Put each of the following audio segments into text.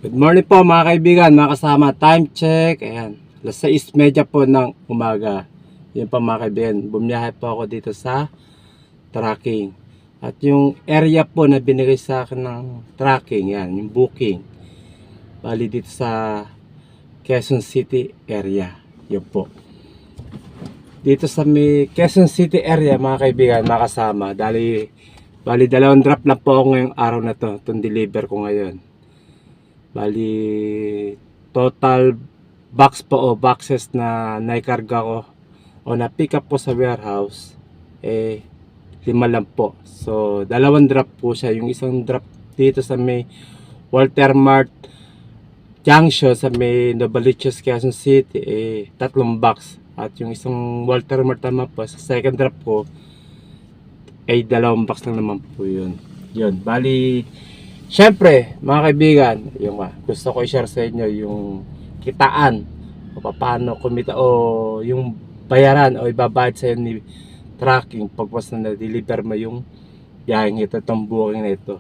Good morning po mga kaibigan, mga kasama. Time check. Ayan. Alas 6:30 po ng umaga. Yun po mga kaibigan. Bumiyahe po ako dito sa tracking. At yung area po na binigay sa akin ng tracking, yan, yung booking. Bali dito sa Quezon City area. Yun po. Dito sa may Quezon City area mga kaibigan, mga kasama. Bali dalawang drop lang po ako ngayong araw na to. Itong deliver ko ngayon. Bali total box po o boxes na naikarga ko o na pick up ko sa warehouse 5 lang po. So dalawang drop po siya. Yung isang drop dito sa may Walter Mart Junction sa may Novaliches, Quezon City 3 box. At yung isang Walter Mart naman po sa second drop ko 2 box lang naman po yun. Bali syempre mga kaibigan, yung gusto ko i-share sa inyo yung kitaan o paano kumita o yung bayaran o ibabayad sa inyo ni tracking pagpas na na-deliver mo yung biyaheng ito, itong booking na ito.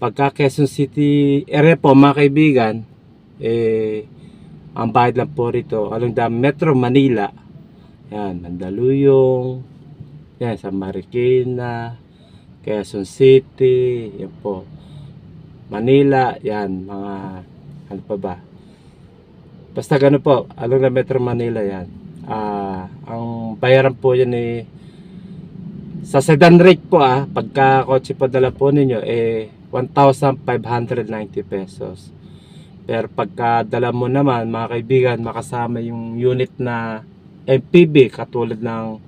Pagka Quezon City area po mga kaibigan, ang bayad lang po rito along the Metro Manila, yan, Mandaluyong, yan, sa Marikina, Quezon City, yan po, Manila, yan, mga ano pa ba, basta gano'n po, along na Metro Manila yan. Ang bayaran po yan sa sedan rate po pagka kotse po dala po ninyo 1,590 pesos. Pero pagka dala mo naman mga kaibigan, makasama yung unit na MPV katulad ng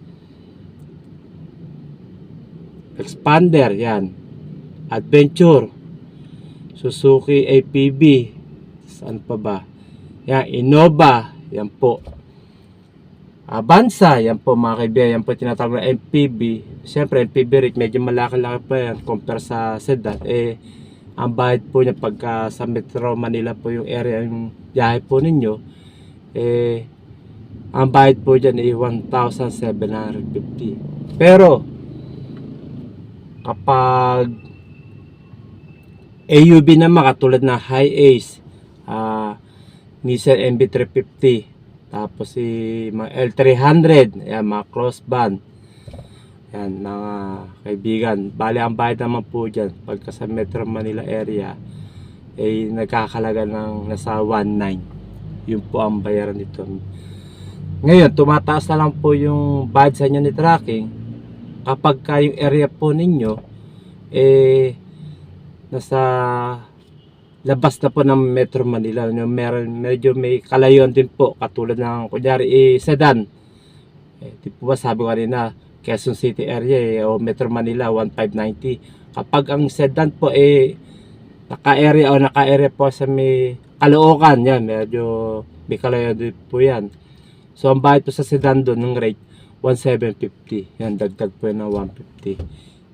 Expander, yan, Adventure, Suzuki APB, saan pa ba? Yan, Innova, yan po. Avanza, yan po mga kaibigan, yan po tinatawag na MPV. Siyempre, MPV rate, medyo malaki-laki pa yan compare sa sedan. Ang bayad po niya pagka sa Metro Manila po yung area, yung biyahe po ninyo, ang bayad po dyan 1,750. Pero, kapag AUV naman katulad na High Ace, Nissan NV350, tapos mga L300, yan, mga crossband, yan mga kaibigan, bali ang bayad naman po dyan pagka sa Metro Manila area nagkakalaga ng nasa 1,900. Yun po ang bayaran nito. Ngayon tumataas na lang po yung bayad sa inyo ni tracking kapag yung area po ninyo nasa labas na po ng Metro Manila. Medyo may kalayuan din po katulad ng kunyari sedan, di po ba sabi ko kanina Quezon City area o Metro Manila 1,590. Kapag ang sedan po naka-area po sa may Caloocan, yan, medyo may kalayuan din po yan. So ang bayad po sa sedan doon ng rate 1,750, yan, dagdag po yan ng 150.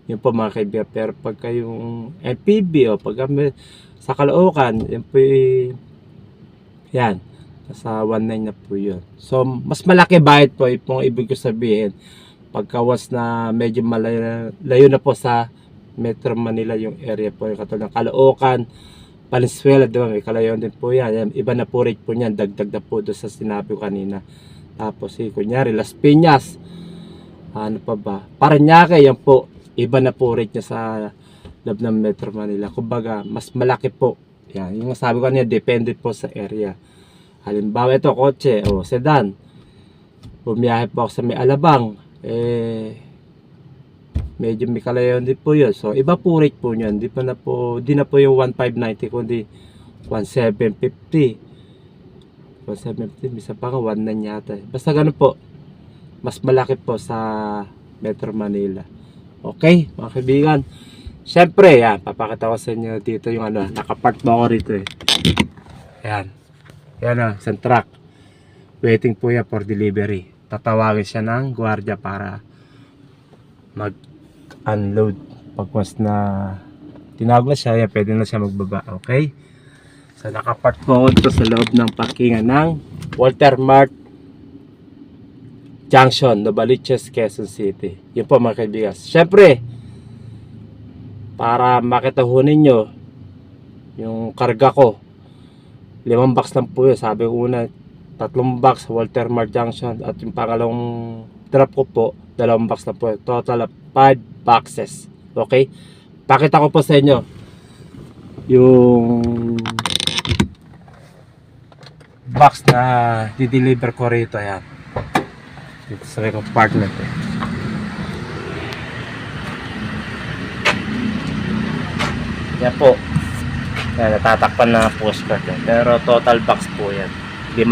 Yun po mga kaibigan. Pero pagka yung MPV o pagka sa Caloocan, yun po yan, nasa 1,900 na po yun. So mas malaki bayad po yung ibig ko sabihin pagka was na medyo malayo na po sa Metro Manila yung area po, yung katulad ng Caloocan, Valenzuela, diba, may kalayon din po yan. Iba na po rate po niyan, dagdag na po doon sa sinabi ko kanina. Tapos kunyari Las Piñas, ano pa ba, Parañaque, yan po, iba na po rate niya sa loob ng Metro Manila. Kumbaga mas malaki po yan, yung sabi ko kanina, depende po sa area. Halimbawa ito kotse o sedan, bumiyahe po ako sa may Alabang, medyo may kalayon din po yun. So iba po rate po nyan, di na po yung 1,590 kundi 1,750. 1,750, misa pa nga 1,900 yata. Basta ganun po, mas malaki po sa Metro Manila. Okay mga kaibigan, syempre yan, papakita ko sa inyo dito yung nakapark mo ako rito yan isang truck waiting po yan for delivery. Tatawagin siya ng gwardiya para mag unload. Pagwas na tinawag na siya, yan, pwede na siya magbaba. Okay, so nakapark po ako dito sa loob ng parkingan ng Walter Mart Junction, Novaliches, Quezon City. Yun po mga kaibigan. Syempre, para makita ho ninyo yung karga ko, 5 box lang po yun. Sabi ko una, 3 box Walter Mart Junction, at yung pangalawang drop ko po 2 box lang po yun. Total of 5 boxes. Okay, pakita ko po sa inyo yung box na di-deliver ko rito. Ayan, dito sa may compartment yan po. Yan, natatakpan na postcard yan. Pero total box po yan 5.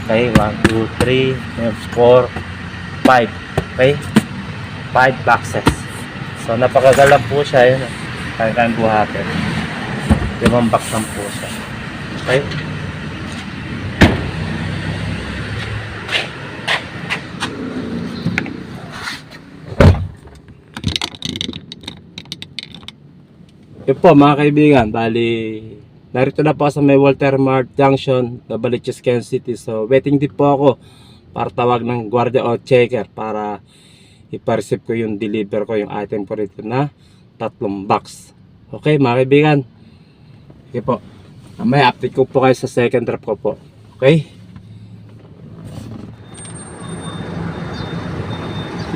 Okay, 1, 2, 3, 4, 5. Okay, 5 boxes. So napakagalang po siya. Yun, kaya buhatin. 5 box lang po siya. Okay, yun po mga kaibigan, bali narito na po sa may Walter Mart Junction, Novaliches, Quezon City. So waiting din po ako para tawag ng guardia o checker para ipa-receive ko yung deliver ko yung item ko rito na 3 box. Okay mga kaibigan, okay po, may update ko po kayo sa second drop ko po. Okay,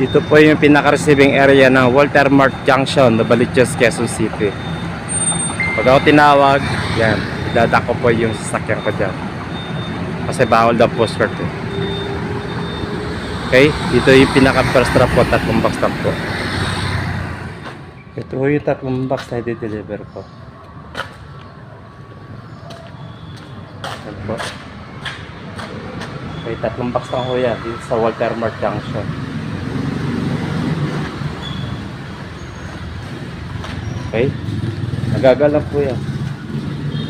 dito po yung pinaka-receiving area ng Walter Mart Junction, Novaliches, Quezon City. Pag ako tinawag, yan, idadak ko po yung sasakyan ko dyan. Kasi bawal daw postcard eh. Okay, dito yung pinaka-first drop ko, 3 box lang po. Ito yung 3 box na i-deliver ko. Yan po. Okay, 3 box lang ko yan, dito sa Walter Mart Junction. Okay, nagagalang po yan.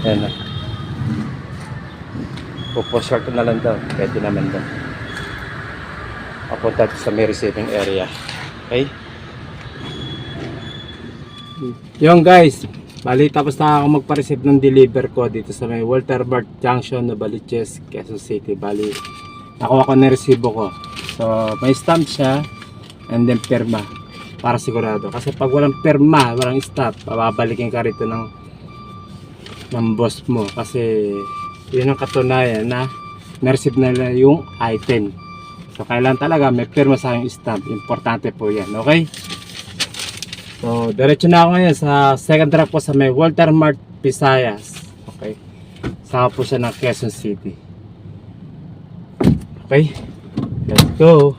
Yan na. Puposhort ko na lang daw. Pwede naman daw. Papunta sa may receiving area. Okay, yung guys, bali tapos na ako magpa-receive ng deliver ko dito sa may Walter Mart Junction, Novaliches, Quezon City. Bali nakuha ko na resibo ko. So may stamp siya and then pirma para sigurado. Kasi pag walang pirma, walang stamp, babalikin ka rito ng boss mo. Kasi yun ang katunayan na na-receive na nila yung item. So kailan talaga may pirma sa yung stamp. Importante po yan. Okay, so diretso na ako ngayon sa second drop ko sa may Walter Mart Visayas. Okay, saka po siya ng Quezon City. Okay, let's go.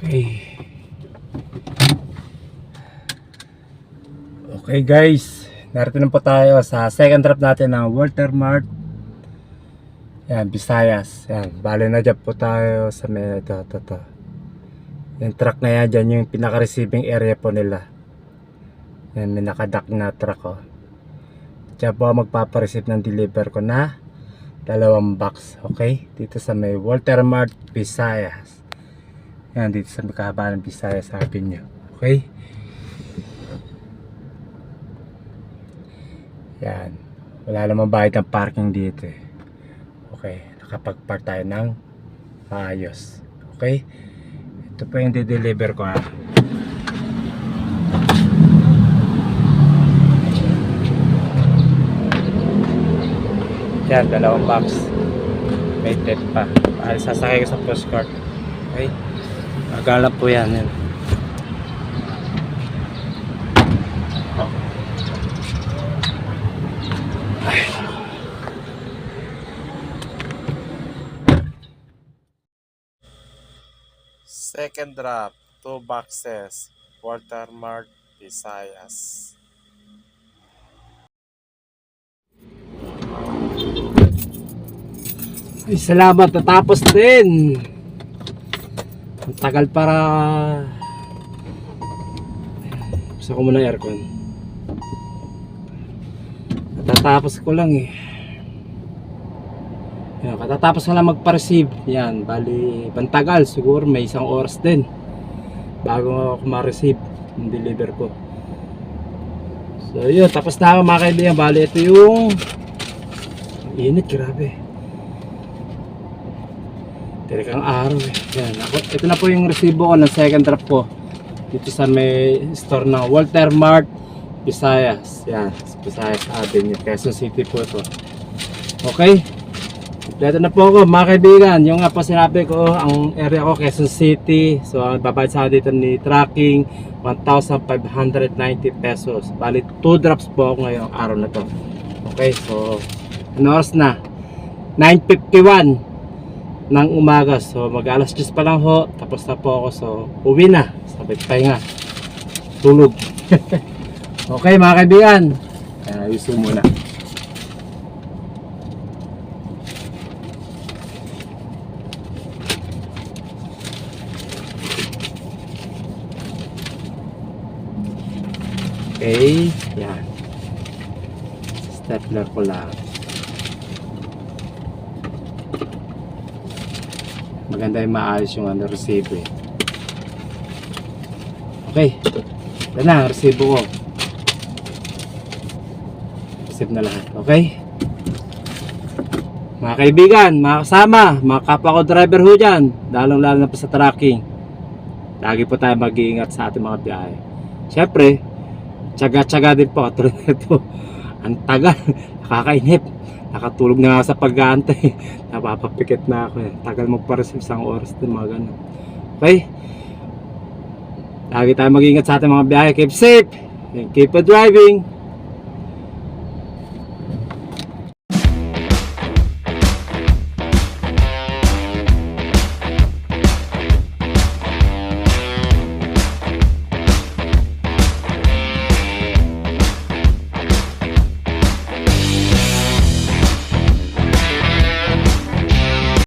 Okay. Okay guys, narito na po tayo sa second drop natin ng Walter Mart. Yan, Visayas. Yan, bali na dyan po tayo sa may ito. Yung truck na yan dyan, yung pinaka-receiving area po nila. Yan, may nakadak na truck oh. Diyan po magpapareceive ng deliver ko na 2 box. Okay, dito sa may Walter Mart Visayas. Yan, dito sa kahabaan ng Visayas Avenue. Okay, yan, wala namang bayad ng parking dito eh. Okay, nakapag-park tayo ng maayos. Okay, ito po yung de-deliver ko ha. Yan, 2 box. May tape pa. Ay, sasakay ko sa postcard. Okay, agala po yan. Yan. Second drop, 2 boxes, Walter Mart Visayas. Ay, salamat, natapos din. Ang tagal para gusto ko muna aircon. Natatapos ko lang eh. Yan, katatapos ko lang magpa-receive. Yan, bali pantagal, siguro may 1 oras din bago ako ma-receive yung deliver ko. So yun, tapos na ako mga kaibigan. Bali ito yung init, grabe. Talagang araw eh. Yan, ako, ito na po yung resibo ko ng second drop ko dito sa may store ng Walter Mart, Visayas. Yan, Visayas Avenue, Quezon City po ito. Okay, dito na po ako mga kaibigan. Yung nga po sinabi ko, ang area ko Quezon City. So ang babayad sa dito ni tracking 1,590 pesos. Bali 2 drops po ako ngayong araw na to. Okay, so ano oras na? 9:51 ng umaga. So mag alas 10 pa lang ho. Tapos na po ako. So uwi na. Sabay pahinga. Tulog. Okay mga kaibigan. Ayusin muna. Okay. Yan. Stapler ko lang. Maganda yung maayos yung resibo eh. Okay, ito na, resibo ko. Receive na lahat, okay? Mga kaibigan, mga kasama, mga kapwa ko driver ho dyan, lalong lalo na po sa tracking. Lagi po tayo mag-iingat sa ating mga biyahe. Siyempre, tsaga-tsaga din po, katulad nito. Ang tagal, nakakainip. Nakatulog na nga sa pag-aantay. Napapapikit na ako eh. Tagal magpa-receive 1 oras din mga ganun. Okay? Lagi tayo mag-ingat sa ating mga biyahe. Keep safe and keep on driving.